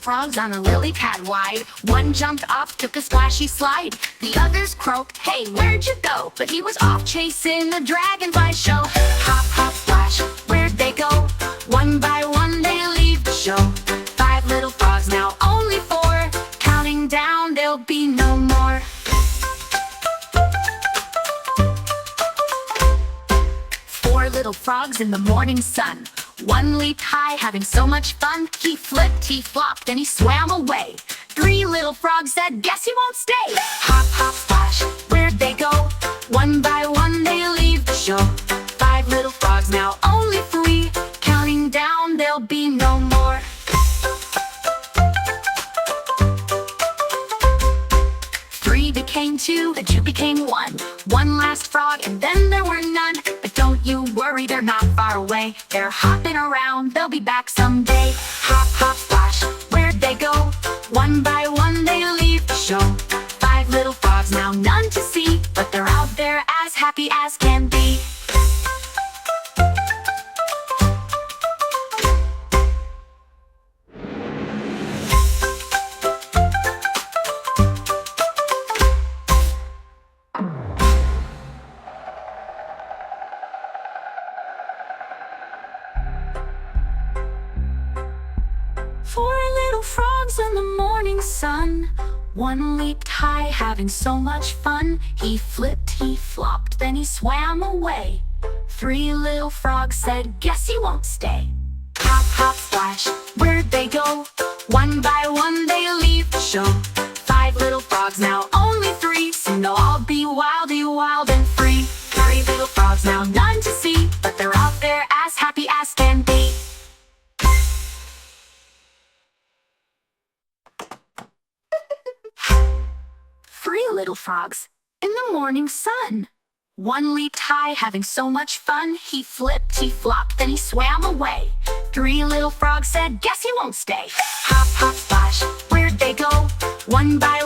frogs on a lily pad wide. One jumped off, took a splashy slide. The others croaked, "Hey, where'd you go?" But he was off chasing the dragonfly show. Hop, hop, splash, where'd they go? One by one they leave the show. 5 little frogs, now only 4. Counting down, there'll be no more. 4 little frogs in the morning sun. One leaped high, having so much fun. He flipped, he flopped, and he swam away. 3 little frogs said, "Guess he won't stay." Hop, hop, splash, where'd they go? One by one they leave the show. 5 little frogs, now only 3. Counting down, there'll be no more. 3 became 2, and 2 became 1. One last frog, and then there were none. But don't you worry, they're not far away. They're hopping around, they'll be back someday. Hop, hop, splash, where'd they go? One by one they leave the show. 5 little frogs, now none to see, but they're out there as happy as can be. Four little frogs in the morning sun. One leaped high, having so much fun. He flipped, he flopped, then he swam away. 3 little frogs said, "Guess he won't stay." Hop, hop, splash, where'd they go? One by one they leave the show. 5 little frogs, now only 3. Soon they'll all be wild and free. 3 little frogs, now none to see, but they're out there as happy as can be. 3 little frogs in the morning sun. One leaped high, having so much fun. He flipped, he flopped, then he swam away. 3 little frogs said, "Guess he won't stay." Hop, hop, splash, where'd they go? One by